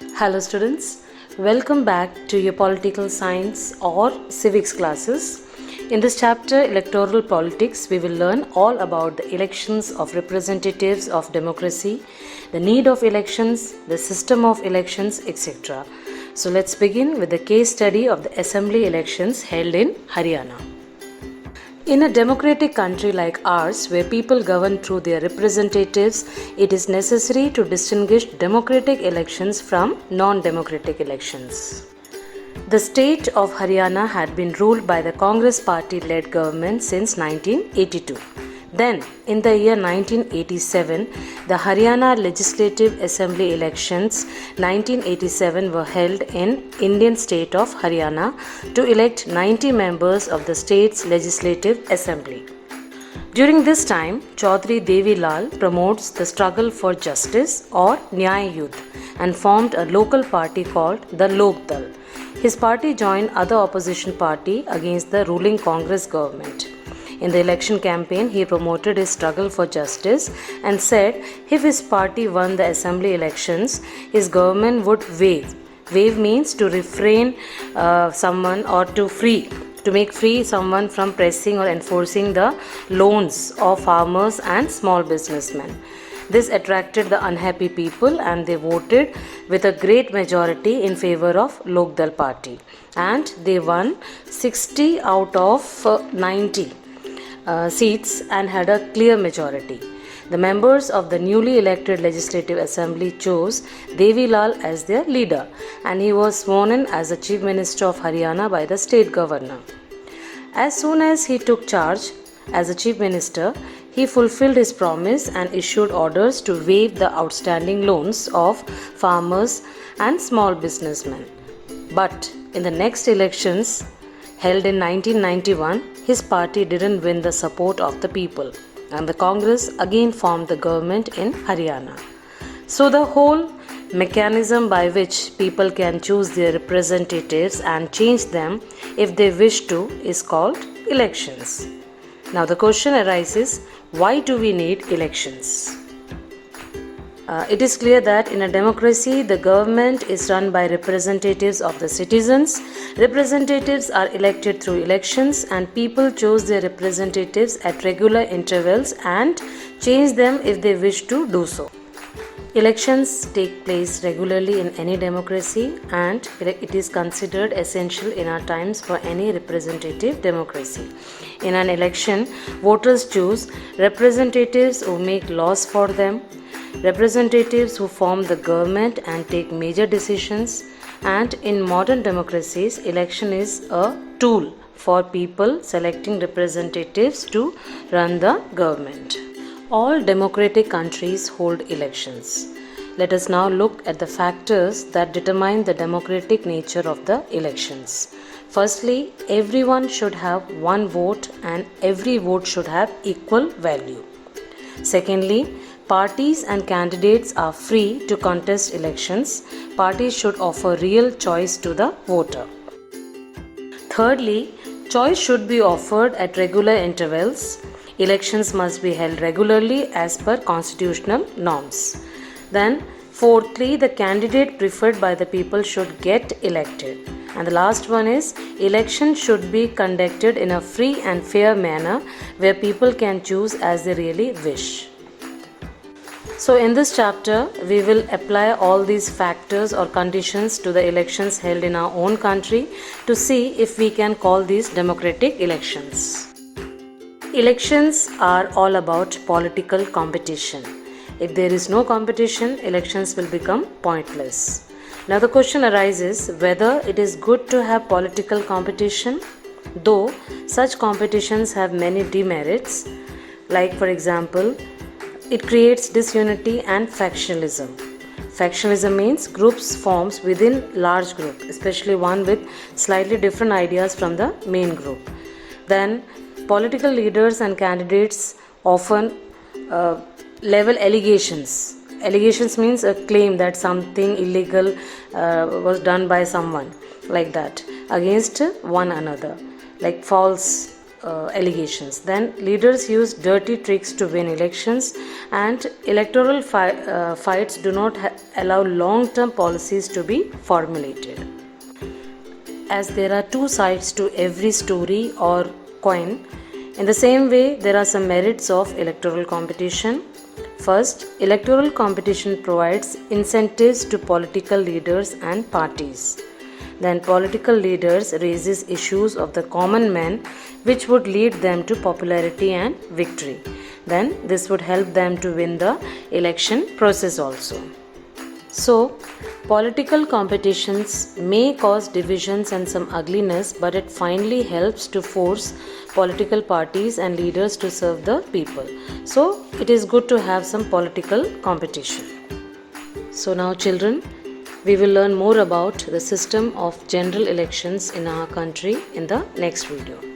Hello students, welcome back to your political science or civics classes. In this chapter, Electoral Politics, we will learn all about the elections of representatives of democracy, the need of elections, the system of elections, etc. So let's begin with the case study of the assembly elections held in Haryana. In a democratic country like ours, where people govern through their representatives, it is necessary to distinguish democratic elections from non-democratic elections. The state of Haryana had been ruled by the Congress party-led government since 1982. Then, in the year 1987, the Haryana Legislative Assembly elections 1987 were held in Indian state of Haryana to elect 90 members of the state's Legislative Assembly. During this time, Chaudhry Devi Lal promotes the struggle for justice or Nyay Yudh and formed a local party called the Lok Dal. His party joined other opposition party against the ruling Congress government. In the election campaign, he promoted his struggle for justice and said if his party won the assembly elections, his government would waive. Waive means to refrain someone or to make free someone from pressing or enforcing the loans of farmers and small businessmen. This attracted the unhappy people and they voted with a great majority in favor of Lok Dal party, and they won 60 out of 90 seats and had a clear majority. The members of the newly elected Legislative Assembly chose Devi Lal as their leader, and he was sworn in as the Chief Minister of Haryana by the state governor. As soon as he took charge as the Chief Minister, he fulfilled his promise and issued orders to waive the outstanding loans of farmers and small businessmen. But in the next elections, held in 1991, his party didn't win the support of the people, and the Congress again formed the government in Haryana. So the whole mechanism by which people can choose their representatives and change them if they wish to is called elections. Now the question arises, why do we need elections? It is clear that in a democracy, the government is run by representatives of the citizens. Representatives are elected through elections, and people choose their representatives at regular intervals and change them if they wish to do so. Elections take place regularly in any democracy, and it is considered essential in our times for any representative democracy. In an election, voters choose representatives who make laws for them, representatives who form the government and take major decisions, and in modern democracies, election is a tool for people selecting representatives to run the government. All democratic countries hold elections. Let us now look at the factors that determine the democratic nature of the elections. Firstly, everyone should have one vote and every vote should have equal value. Secondly, parties and candidates are free to contest elections. Parties should offer real choice to the voter. Thirdly, choice should be offered at regular intervals. Elections must be held regularly as per constitutional norms. Then, fourthly, the candidate preferred by the people should get elected. And the last one is, election should be conducted in a free and fair manner where people can choose as they really wish. So in this chapter, we will apply all these factors or conditions to the elections held in our own country to see if we can call these democratic elections. Elections are all about political competition. If there is no competition, elections will become pointless. Now the question arises whether it is good to have political competition, though such competitions have many demerits, like for example, it creates disunity and factionalism. Factionalism means groups forms within large group, especially one with slightly different ideas from the main group. Then political leaders and candidates often level allegations. Allegations means a claim that something illegal was done by someone, like that, against one another, like false allegations. Then leaders use dirty tricks to win elections, and electoral fights do not allow long-term policies to be formulated. As there are two sides to every story or coin, in the same way there are some merits of electoral competition. First, electoral competition provides incentives to political leaders and parties. Then political leaders raises issues of the common man which would lead them to popularity and victory. Then this would help them to win the election process also. So, political competitions may cause divisions and some ugliness, but it finally helps to force political parties and leaders to serve the people. So, it is good to have some political competition. So, now children, we will learn more about the system of general elections in our country in the next video.